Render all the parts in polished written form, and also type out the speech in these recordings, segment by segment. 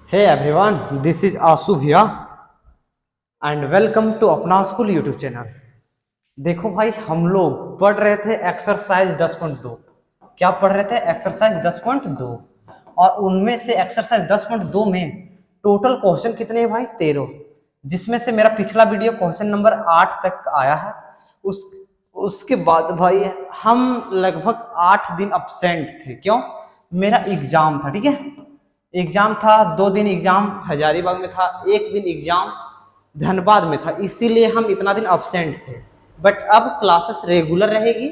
Hey everyone, this is Asu here and welcome to अपना school YouTube channel. देखो भाई, हम लोग पढ़ रहे थे एक्सरसाइज 10.2। क्या पढ़ रहे थे? एक्सरसाइज 10.2। और उनमें से एक्सरसाइज 10.2 में टोटल क्वेश्चन कितने हैं भाई? 13। जिसमें से मेरा पिछला वीडियो क्वेश्चन नंबर 8 तक आया है। उसके बाद भाई हम लगभग 8 दिन अब्सेंट थे। क्यों? मेरा एग्जाम था। ठीक है, एग्जाम था। 2 दिन एग्जाम हजारीबाग में था, 1 दिन एग्जाम धनबाद में था, इसीलिए हम इतना दिन अब्सेंट थे। बट अब क्लासेस रेगुलर रहेगी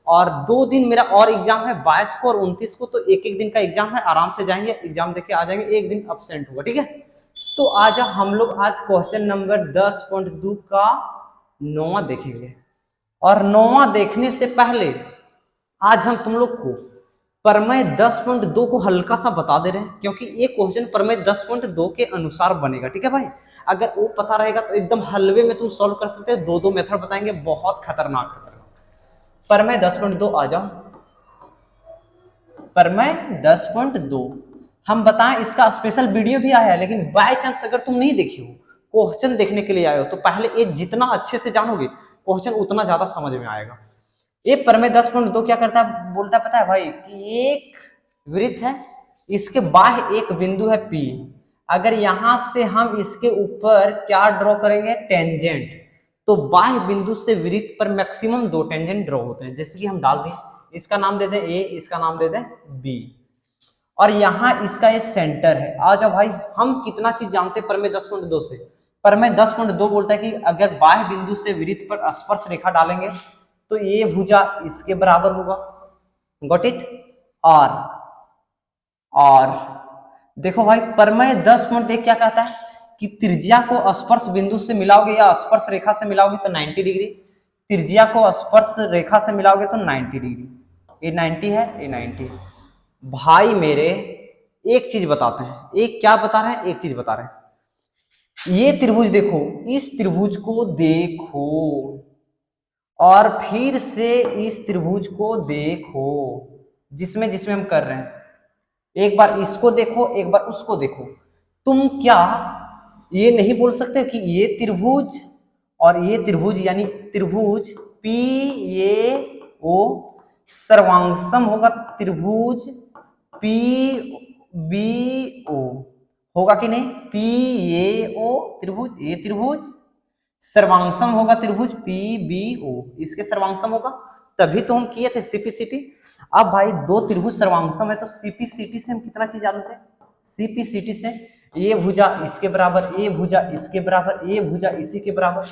और 2 दिन मेरा और एग्जाम है, 22 को और 29 को। तो एक एक दिन का एग्जाम है, आराम से जाएंगे, एग्जाम देके आ जाएंगे, 1 दिन अब्सेंट होगा। ठीक है, तो आज हम लोग आज क्वेश्चन नंबर 10.2 का 9वां देखेंगे। और 9वां देखने से पहले आज हम तुम लोग को प्रमेय 10.2 को हल्का सा बता दे रहे हैं, क्योंकि ये क्वेश्चन प्रमेय 10.2 के अनुसार बनेगा। ठीक है भाई, अगर वो पता रहेगा तो एकदम हलवे में तुम सॉल्व कर सकते हो। 2 मेथड बताएंगे, बहुत खतरनाक है। प्रमेय 10.2 आ जाओ। प्रमेय 10.2 हम बताएं, इसका स्पेशल वीडियो भी आया है, लेकिन बाय चांस अगर तुम नहीं देखे हो, क्वेश्चन देखने के लिए आए हो, तो पहले ये जितना अच्छे से जानोगे क्वेश्चन उतना ज्यादा समझ में आएगा। ये प्रमेय 10.2 क्या करता है? बोलता पता है भाई कि एक वृत्त है, इसके बाह्य एक बिंदु है P। अगर यहां से हम इसके ऊपर क्या ड्रॉ करेंगे? टेंजेंट। तो बाह्य बिंदु से वृत्त पर मैक्सिमम 2 टेंजेंट ड्रॉ होते हैं। जैसे कि हम डाल दें, इसका नाम दे दें A, इसका नाम दे दें B, और यहाँ इसका ये सेंटर है। आ जाओ भाई, हम कितना चीज जानते हैं प्रमेय 10.2 से? प्रमेय 10.2 बोलता है कि अगर बाह्य बिंदु से वृत्त पर स्पर्श रेखा डालेंगे तो ये भुजा इसके बराबर होगा। Got it? और देखो भाई, प्रमेय 10.1 क्या कहता है कि त्रिज्या को स्पर्श बिंदु से मिलाओगे या स्पर्श रेखा से मिलाओगे तो 90 डिग्री, त्रिज्या को स्पर्श रेखा से मिलाओगे तो 90 डिग्री। ये 90 है, ये 90 है। भाई मेरे, एक चीज बताते हैं। एक क्या बता रहे हैं? एक चीज बता रहे हैं। ये त्रिभुज देखो, इस त्रिभुज को देखो और फिर से इस त्रिभुज को देखो, जिसमें जिसमें हम कर रहे हैं। एक बार इसको देखो, एक बार उसको देखो। तुम क्या ये नहीं बोल सकते कि ये त्रिभुज और ये त्रिभुज यानी त्रिभुज पी ए ओ सर्वांगसम होगा? त्रिभुज पी बी ओ होगा कि नहीं? पी ए ओ त्रिभुज, ये त्रिभुज सर्वांगसम होगा, त्रिभुज पी बी ओ इसके सर्वांगसम होगा। तभी तो हम किए थे सीपीसीटी। अब भाई 2 त्रिभुज सर्वांगसम है, तो सीपीसीटी से हम कितना चीज जानते हैं? सीपीसीटी से ये भुजा इसके बराबर, ये भुजा इसके बराबर, ये भुजा इसी के बराबर,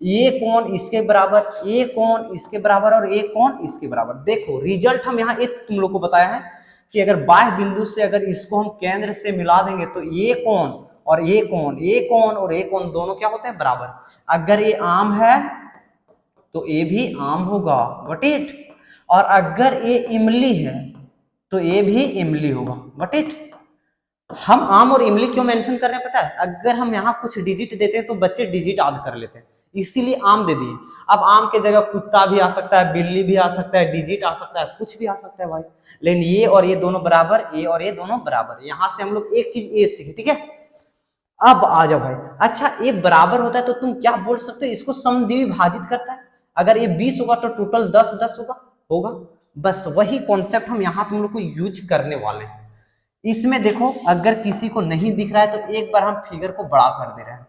ये कोण इसके बराबर, ये कोण इसके बराबर और ये कोण इसके बराबर। देखो रिजल्ट हम यहाँ एक तुम लोग को बताया है कि अगर बाह्य बिंदु से अगर इसको हम केंद्र से मिला देंगे तो ये कोण और ये कोण, ये कोण और ये कोण दोनों क्या होते हैं? बराबर। अगर ये आम है तो ये भी आम होगा। Got it? और अगर ये इमली है तो ये भी इमली होगा। Got it? हम आम और इमली क्यों मेंशन कर रहे हैं पता है? अगर हम यहाँ कुछ डिजिट देते हैं तो बच्चे डिजिट याद कर लेते हैं, इसीलिए आम दे दिए। अब आम के जगह कुत्ता भी आ सकता है, बिल्ली भी आ सकता है, डिजिट आ सकता है, कुछ भी आ सकता है भाई। लेकिन ये और ये दोनों बराबर, ये और ये दोनों बराबर। यहां से हम लोग एक चीज ये सीखे। ठीक है, अब आ जाओ भाई। अच्छा, ये बराबर होता है तो तुम क्या बोल सकते हो? इसको समद्विभाजित करता है। अगर ये 20 होगा तो टोटल 10 10 होगा। बस वही कॉन्सेप्ट हम यहाँ तुम लोग को यूज करने वाले हैं। इसमें देखो, अगर किसी को नहीं दिख रहा है तो एक बार हम फिगर को बड़ा कर दे रहे हैं,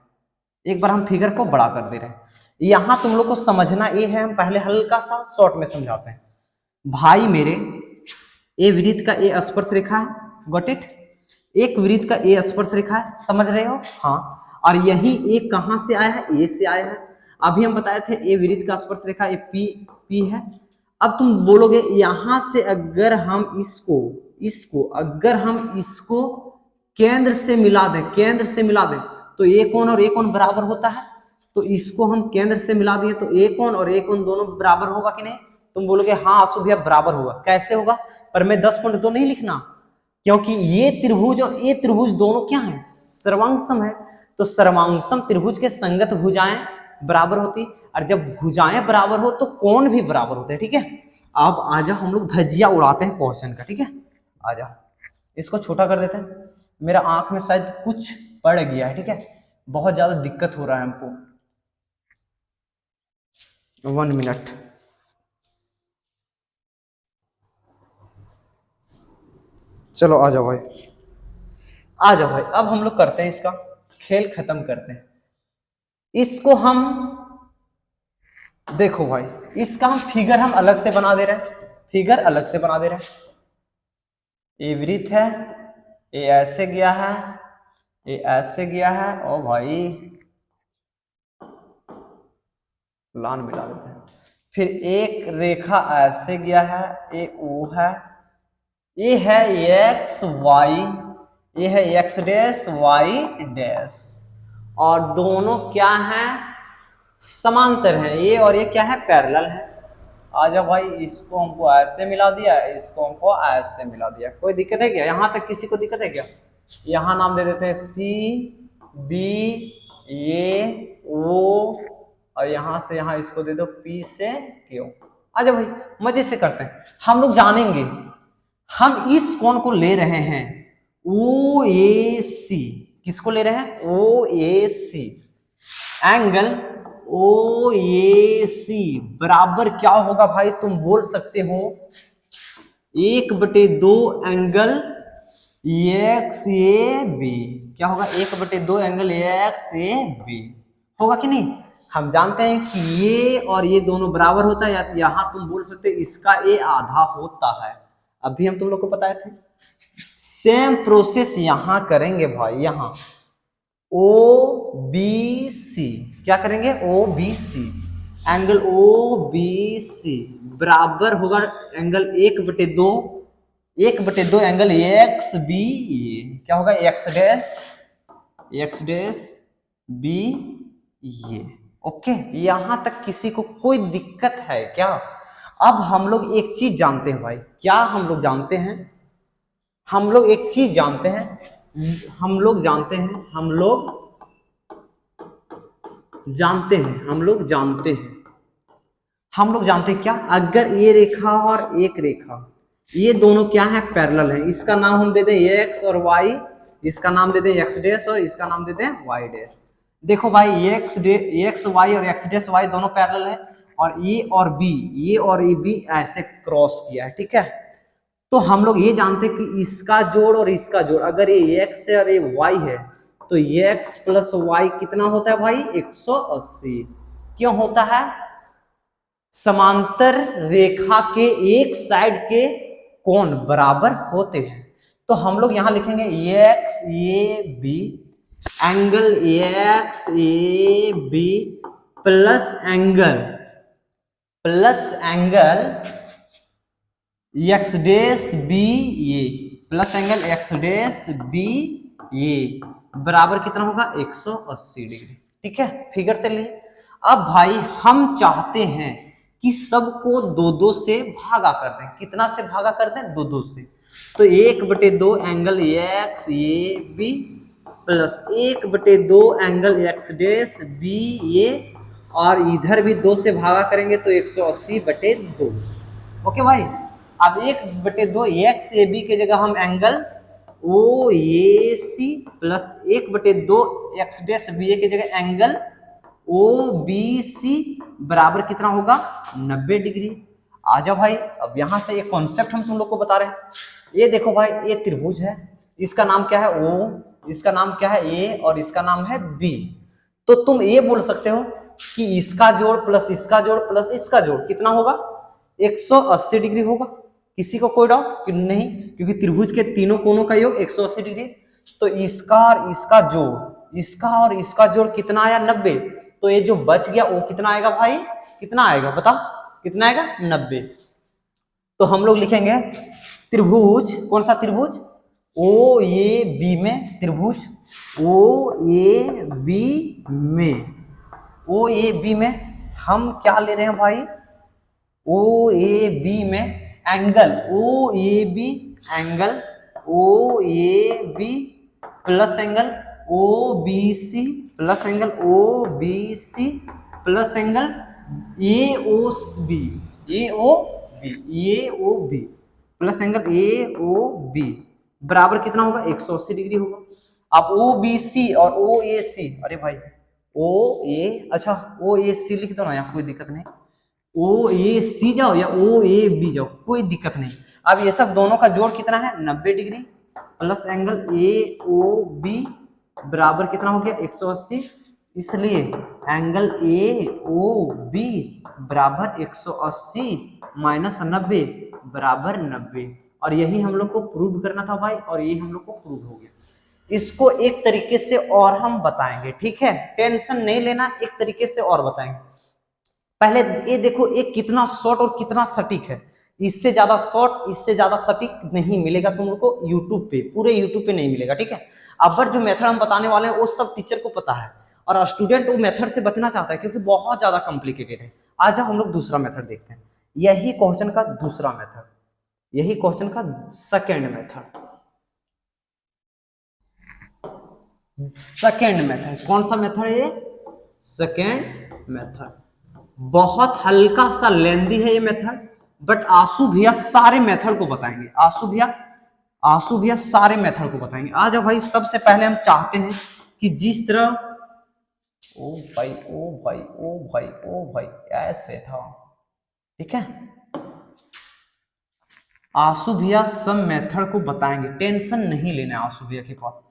एक बार हम फिगर को बड़ा कर दे रहे हैं। यहां तुम लोग को समझना ये है, हम पहले हल्का सा शॉर्ट में समझाते हैं। भाई मेरे, ए वृत्त का ए स्पर्श रेखा है। Got it? एक वृत्त का ए स्पर्श रेखा है, समझ रहे हो? हाँ। और यही ए कहां से आया है? ए से आया है। अभी हम बताए थे ए वृत्त का स्पर्श रेखा ए पी है। अब तुम बोलोगे यहां से अगर हम इसको अगर हम इसको केंद्र से मिला दें, केंद्र से मिला दें तो ये कोण और ये कोण बराबर होता है। तो इसको हम केंद्र से मिला दिए तो ये कोण और ये कोण दोनों बराबर होगा कि नहीं? तुम बोलोगे हाँ आशु भैया बराबर होगा। कैसे होगा? पर मैं 10.2 नहीं लिखना, क्योंकि ये त्रिभुज और ये त्रिभुज दोनों क्या है? सर्वांगसम है। तो सर्वांगसम त्रिभुज के संगत भुजाएं बराबर होती, और जब भुजाएं बराबर हो तो कोण भी बराबर होते हैं। ठीक है, अब आ जाओ हम लोग धज्जिया उड़ाते हैं क्वेश्चन का। ठीक है, आ जाओ, इसको छोटा कर देते हैं। मेरा आंख में शायद कुछ पड़ गया है, ठीक है, बहुत ज्यादा दिक्कत हो रहा है हमको। 1 मिनट। चलो आ जाओ भाई, आ जाओ भाई, अब हम लोग करते हैं इसका खेल, खत्म करते हैं इसको हम। देखो भाई, इसका हम फिगर हम अलग से बना दे रहे हैं, फिगर अलग से बना दे रहे हैं। ये वृत्त है, ये ऐसे गया है, ये ऐसे गया है, ओ भाई लान मिला देते हैं। फिर एक रेखा ऐसे गया है, ये ओ है, ये है एक्स वाई, ये है एक्स डैश वाई डैश, और दोनों क्या है, समांतर है, ये और ये क्या है, पैरेलल है। आ जाओ भाई, इसको हमको ऐसे मिला दिया, इसको हमको ऐसे मिला दिया, कोई दिक्कत है क्या, यहां तक किसी को दिक्कत है क्या? यहां नाम दे देते हैं सी बी, ये ओ, और यहां से यहां इसको दे दो पी से क्यू। आ जाओ भाई, मजे से करते हैं, हम लोग जानेंगे हम इस कोण को ले रहे हैं ओ ए सी, किसको ले रहे हैं, ओ A C, angle O A सी बराबर क्या होगा भाई, तुम बोल सकते हो 1/2 एंगल एक्स ए बी, क्या होगा, 1/2 एंगल एक्स ए बी होगा कि नहीं। हम जानते हैं कि ये और ये दोनों बराबर होता है, या यहां तुम बोल सकते हो इसका ए आधा होता है, अभी हम तुम लोग को बताए थे। सेम प्रोसेस यहां करेंगे भाई, यहां ओ बी सी, क्या करेंगे, O B C, angle O B C बराबर होगा एंगल 1/2, 1/2 एंगल एक्स बी, क्या होगा, एक्स डैश बी ये। ओके, यहां तक किसी को कोई दिक्कत है क्या? अब हम लोग एक चीज जानते हैं भाई, क्या हम लोग जानते हैं, हम लोग एक चीज जानते हैं, हम लोग जानते हैं, हम लोग जानते हैं, हम लोग जानते हैं, हम लोग जानते हैं क्या, अगर ये रेखा और एक रेखा ये दोनों क्या है, पैरेलल है, इसका नाम हम दे दें एक्स और वाई, इसका नाम दे दें एक्स डैश और इसका नाम दे दें वाई डैश। देखो भाई, एक्स वाई और एक्स डैश वाई दोनों पैरेलल है, और ए और बी, ये और ये बी ऐसे क्रॉस किया है, ठीक है। तो हम लोग ये जानते हैं कि इसका जोड़ और इसका जोड़, अगर ये एक्स है और ये वाई है, तो ये एक्स प्लस वाई कितना होता है भाई, 180। क्यों होता है, समांतर रेखा के एक साइड के कोण बराबर होते हैं। तो हम लोग यहां लिखेंगे X A B, angle X A B plus angle X dash B ये, plus angle X dash B ये बराबर कितना होगा, 180 डिग्री, ठीक है, फिगर से लिए। अब भाई हम चाहते हैं कि सबको 2-2 से भागा कर दें, कितना से भागा कर दें, 2-2 से, तो 1/2 angle X A B plus 1/2 angle X dash B ये, और इधर भी 2 से भागा करेंगे तो 180/2। ओके भाई, अब 1/2 एक्स ए बी के जगह हम angle O A C plus 1/2 X dash B A के जगह एंगल ओ बी सी बराबर कितना होगा, 90 डिग्री। आ जाओ भाई, अब यहां से एक कॉन्सेप्ट हम तुम लोग को बता रहे हैं। ये देखो भाई, ये त्रिभुज है, इसका नाम क्या है ओ, इसका नाम क्या है ए, और इसका नाम है बी। तो तुम ये बोल सकते हो कि इसका जोड़ प्लस इसका जोड़ प्लस इसका जोड़ कितना होगा, 180 डिग्री होगा। किसी को कोई डाउट नहीं, क्योंकि त्रिभुज के तीनों कोणों का योग 180 डिग्री। तो इसका और इसका जोड़, इसका और इसका जोड़ कितना आया, 90। तो ये जो बच गया वो कितना आएगा भाई, कितना आएगा बताओ, कितना आएगा, 90। तो हम लोग लिखेंगे त्रिभुज, कौन सा त्रिभुज, ओ ए बी में, त्रिभुज ओ ए बी में, ओ ए बी में हम क्या ले रहे हैं भाई, ओ ए बी में angle O A B, angle O A B plus angle O B C plus angle O B C plus angle A O B, A O B, A O B plus angle A O B बराबर कितना होगा 180 degree होगा। अब ओ B सी और ओ A सी, अरे भाई O ए, अच्छा ओ A सी लिख दो ना, यहाँ कोई दिक्कत नहीं, ओ ए सी जाओ या ओ ए बी जाओ, कोई दिक्कत नहीं। अब ये सब दोनों का जोड़ कितना है 90 degree plus angle A O B बराबर कितना हो गया 180, इसलिए एंगल ए ओ बी बराबर 180 माइनस 90 बराबर 90। और यही हम लोग को प्रूव करना था भाई, और यही हम लोग को प्रूव हो गया। इसको एक तरीके से और हम बताएंगे, ठीक है, टेंशन नहीं लेना, एक तरीके से और बताएंगे। पहले ये देखो ये कितना शॉर्ट और कितना सटीक है, इससे ज्यादा शॉर्ट इससे ज्यादा सटीक नहीं मिलेगा तुम लोग को यूट्यूब पे, पूरे यूट्यूब पे नहीं मिलेगा, ठीक है। अब जो मेथड हम बताने वाले हैं वो सब टीचर को पता है, और स्टूडेंट वो मेथड से बचना चाहता है क्योंकि बहुत ज्यादा कॉम्प्लिकेटेड है। आज हम लोग दूसरा मेथड देखते हैं, यही क्वेश्चन का दूसरा मेथड, यही क्वेश्चन का सेकेंड मेथड। सेकेंड मेथड कौन सा मेथड है ये? सेकेंड मेथड बहुत हल्का सा लेंदी है ये मेथड, बट आंसू भैया सारे मेथड को बताएंगे, आंसू भैया सारे मेथड को बताएंगे। आ जाओ भाई, सबसे पहले हम चाहते हैं कि जिस तरह, ओ भाई ओ भाई ओ भाई ओ भाई ऐसे था, ठीक है, आंसू भैया सब मेथड को बताएंगे, टेंशन नहीं लेना आंसू भैया के पास।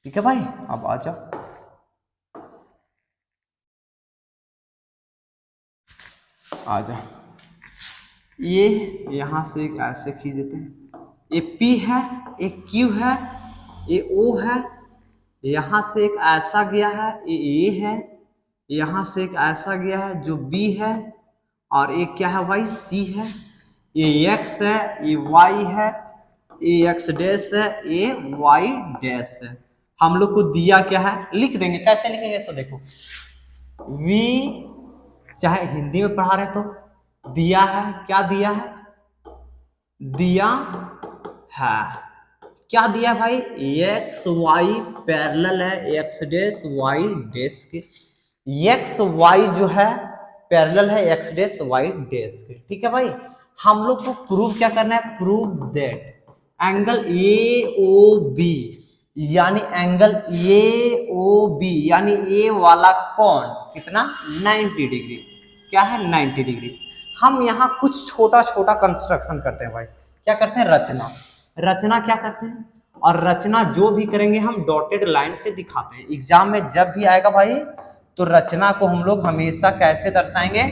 ठीक है भाई, अब आ जाओ, आ जाओ। ये यहां से एक ऐसे खींच देते हैं, ये P है, एक Q है, ये O है, यहां से एक ऐसा गया है, ये A है, यहां से एक ऐसा गया है जो B है, और एक क्या है भाई C है, ये X है, ये Y है, ये X डैश है, ये Y डैश है। हम लोग को दिया क्या है, लिख देंगे, कैसे लिखेंगे सो देखो, V, चाहे हिंदी में पढ़ा रहे तो दिया है, क्या दिया है, दिया है, क्या दिया भाई, एक्स वाई पैरेलल है एक्स डैश वाई डैश के, एक्स वाई जो है पैरेलल है एक्स डैश वाई डैश के, ठीक है भाई। हम लोग को प्रूव क्या करना है, prove that angle A O B, यानी एंगल ए ओ बी यानी ए वाला कौन कितना 90 डिग्री, क्या है 90 डिग्री। हम यहाँ कुछ छोटा छोटा कंस्ट्रक्शन करते हैं भाई, क्या करते हैं, रचना, रचना क्या करते हैं, और रचना जो भी करेंगे हम डॉटेड लाइन से दिखाते हैं। एग्जाम में जब भी आएगा भाई तो रचना को हम लोग हमेशा कैसे दर्शाएंगे,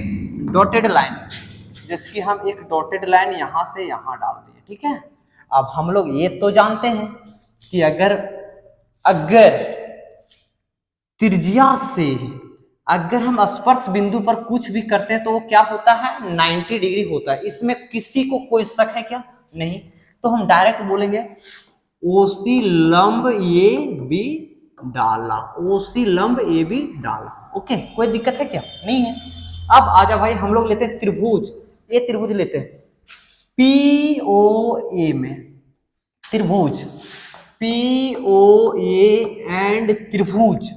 डॉटेड लाइन से, जिसकी हम एक डॉटेड लाइन यहां से यहां डाल दिए, ठीक है। अब हम लोग ये तो जानते हैं कि अगर अगर त्रिज्या से अगर हम स्पर्श बिंदु पर कुछ भी करते हैं तो वो क्या होता है 90 डिग्री होता है, इसमें किसी को कोई शक है क्या, नहीं। तो हम डायरेक्ट बोलेंगे ओसी लंब ए बी डाला, ओसी लंब ए बी डाला, ओके, कोई दिक्कत है क्या, नहीं है। अब आजा भाई हम लोग लेते हैं त्रिभुज, ये त्रिभुज लेते हैं पी ओ ए में, त्रिभुज पी ओ ए एंड त्रिभुज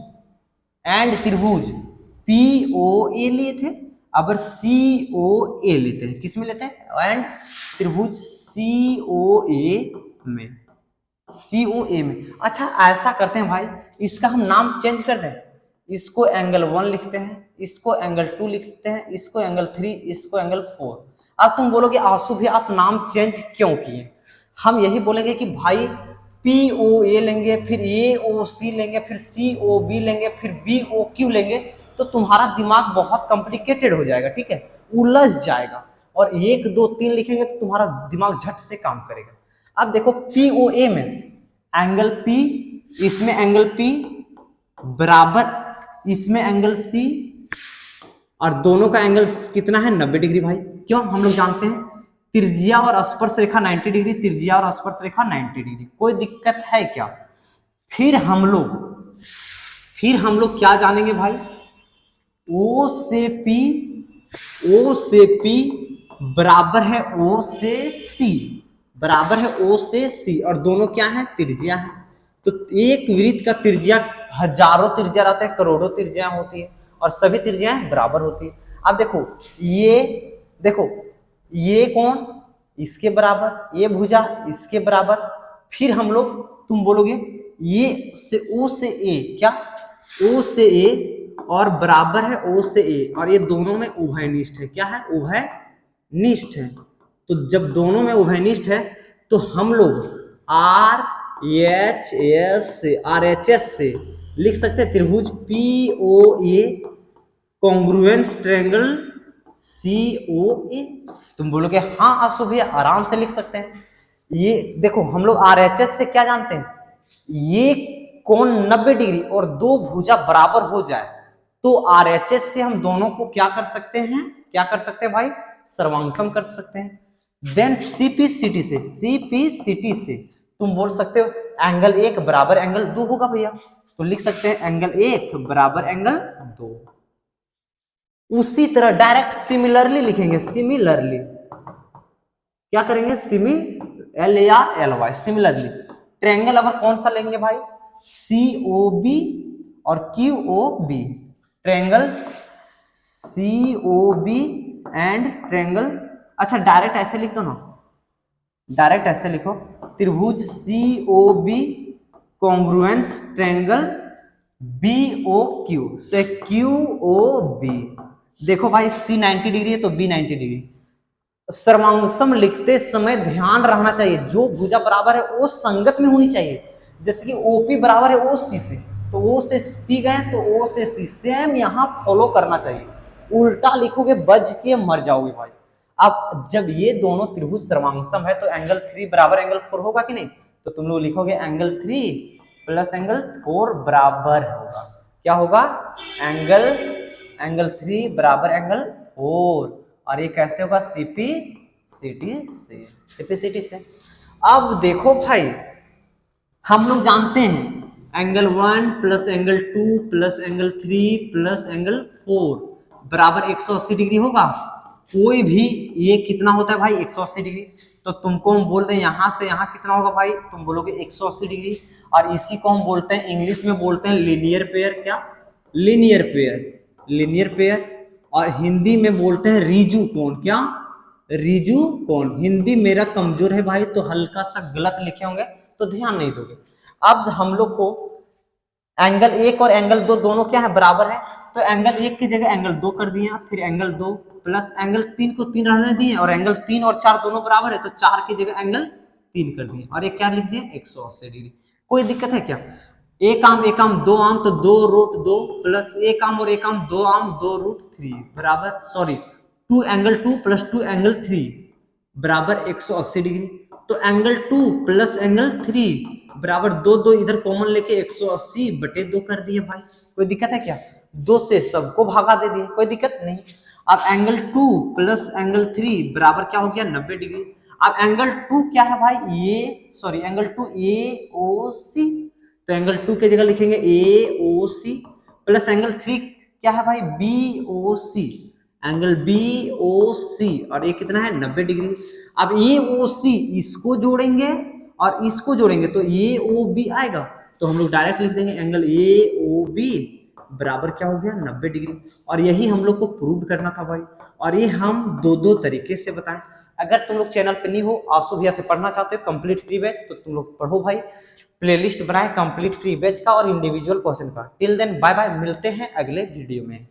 पी ओ ए लिए थे, अब सी ओ ए लेते हैं, किस में लेते हैं, एंड त्रिभुज सी ओ ए में, सी ओ ए में। अच्छा ऐसा करते हैं भाई, इसका हम नाम चेंज कर दें, इसको एंगल 1 लिखते हैं, इसको एंगल 2 लिखते हैं, इसको एंगल 3, इसको एंगल 4। अब तुम बोलोगे आंसू भी आप नाम चेंज क्यों किए, हम यही बोलेंगे कि भाई पी ओ ए लेंगे, फिर ए ओ सी लेंगे, फिर सी ओ बी लेंगे, फिर बी ओ क्यू लेंगे, तो तुम्हारा दिमाग बहुत कॉम्प्लिकेटेड हो जाएगा, ठीक है, उलझ जाएगा, और 1 2 3 लिखेंगे तो तुम्हारा दिमाग झट से काम करेगा। अब देखो पी ओ ए में एंगल P, इसमें एंगल P बराबर इसमें एंगल C, और दोनों का एंगल कितना है 90 डिग्री भाई, क्यों, हम लोग जानते हैं त्रिज्या और स्पर्श रेखा 90 डिग्री, त्रिज्या और स्पर्श रेखा 90 डिग्री, कोई दिक्कत है क्या। फिर हम लोग क्या जानेंगे भाई, O से P बराबर है O से C, बराबर है O से C, और दोनों क्या है त्रिज्या है। तो एक वृत्त का त्रिज्या हजारों त्रिज्या रहते हैं, करोड़ों त्रिज्या होती है, और सभी त्रिज्याएं बराबर होती है। अब देखो ये कोण इसके बराबर, ये भुजा इसके बराबर, फिर हम लोग तुम बोलोगे ये से ओ से ए, क्या ओ से ए और बराबर है ओ से ए, और ये दोनों में उभयनिष्ठ है। क्या है? उभयनिष्ठ है। तो जब दोनों में उभयनिष्ठ है तो हम लोग आर एच एस से लिख सकते हैं त्रिभुज पी ओ ए कॉन्ग्रुएंस ट्रायंगल सी ओ ए। तुम बोलोगे हाँ आशु भैया आराम से लिख सकते हैं। ये देखो हम लोग आरएचएस से क्या जानते हैं, ये कोण 90 डिग्री और दो भुजा बराबर हो जाए तो आरएचएस से हम दोनों को क्या कर सकते हैं, क्या कर सकते हैं भाई, सर्वांगसम कर सकते हैं। देन सीपीसीटी से तुम बोल सकते हो एंगल 1 बराबर एंगल 2 होगा भैया, तो लिख सकते हैं एंगल 1 बराबर एंगल 2। उसी तरह डायरेक्ट सिमिलरली लिखेंगे, सिमिलरली क्या करेंगे, SIMILARLY सिमिलरली। ट्रायंगल अगर कौन सा लेंगे भाई, COB और QOB, triangle COB and triangle, अच्छा डायरेक्ट ऐसे लिख दो ना, डायरेक्ट ऐसे लिखो त्रिभुज COB कॉन्ग्रुएंस ट्रायंगल BOQ से QOB। देखो भाई C 90 डिग्री है तो B 90 डिग्री। सर्वांगसम लिखते समय ध्यान रहना चाहिए जो भुजा बराबर है वो संगत में होनी चाहिए। जैसे कि OP बराबर है OC से, तो O से P गए तो O से C, सेम यहाँ फॉलो करना चाहिए। उल्टा लिखोगे बज के मर जाओगे भाई। अब जब ये दोनों त्रिभुज सर्वांगसम है तो एंगल 3 बराबर एंगल 4 होगा कि नहीं, तो तुम लोग लिखोगे एंगल 3 प्लस एंगल 4 बराबर होगा, क्या होगा, एंगल 3 बराबर एंगल 4। और ये कैसे होगा, सीपीसीटी से। अब देखो भाई हम लोग जानते हैं angle 1 plus angle 2 plus angle 3 plus angle 4 बराबर 180 डिग्री होगा। कोई भी ये कितना होता है भाई 180 डिग्री, तो तुमको हम बोल दें यहां से यहां कितना होगा भाई, तुम बोलोगे 180 डिग्री। और इसी को हम बोलते हैं इंग्लिश में बोलते हैं लीनियर पेयर, क्या, लीनियर पेयर। और हिंदी में बोलते हैं रीजु कोण, क्या, रीजु कोण। हिंदी मेरा कमजोर है भाई तो हल्का सा गलत लिखे होंगे तो ध्यान नहीं दोगे। अब हम लोग को एंगल 1 और एंगल 2 दोनों क्या है, बराबर है, तो एंगल 1 की जगह एंगल 2 कर दिए, फिर एंगल 2 प्लस एंगल 3 को 3 रहने दिए, और एंगल 3 और 4 दोनों बराबर है तो 4 की जगह एंगल 3 कर दिए, और ये क्या लिख दिए 180 डिग्री। कोई दिक्कत है क्या, एक आम 2 आम तो 2 रूट 2 प्लस एक आम 2 आम 2 रूट 3 बराबर, सॉरी 2 एंगल 2 प्लस 2 एंगल 3 बराबर 180 डिग्री। तो एंगल 2 प्लस एंगल 3 बराबर 2 इधर कॉमन लेके 180 बटे 2 कर दिए भाई। कोई दिक्कत है क्या, 2 से सबको भागा दे दिए, कोई दिक्कत नहीं। अब एंगल 2 प्लस एंगल 3 बराबर क्या हो गया 90 डिग्री। अब एंगल 2 क्या है भाई, ये सॉरी एंगल 2 AOC, तो एंगल 2 की जगह लिखेंगे AOC प्लस एंगल 3 क्या है भाई BOC, एंगल BOC, और ये कितना है 90 डिग्री। अब AOC इसको जोड़ेंगे और इसको जोड़ेंगे तो AOB आएगा, तो हम लोग डायरेक्ट लिख देंगे एंगल AOB बराबर क्या हो गया 90 डिग्री। और यही हम लोग को प्रूव करना था भाई, और ये हम दो तरीके से बताएं। अगर तुम लोग चैनल पे नहीं हो, आशु भैया से पढ़ना चाहते हो कंप्लीट फ्री बैच, तो तुम लोग पढ़ो भाई, प्लेलिस्ट बनाए कंप्लीट फ्री बैच का और इंडिविजुअल क्वेश्चन का। टिल देन बाय बाय, मिलते हैं अगले वीडियो में।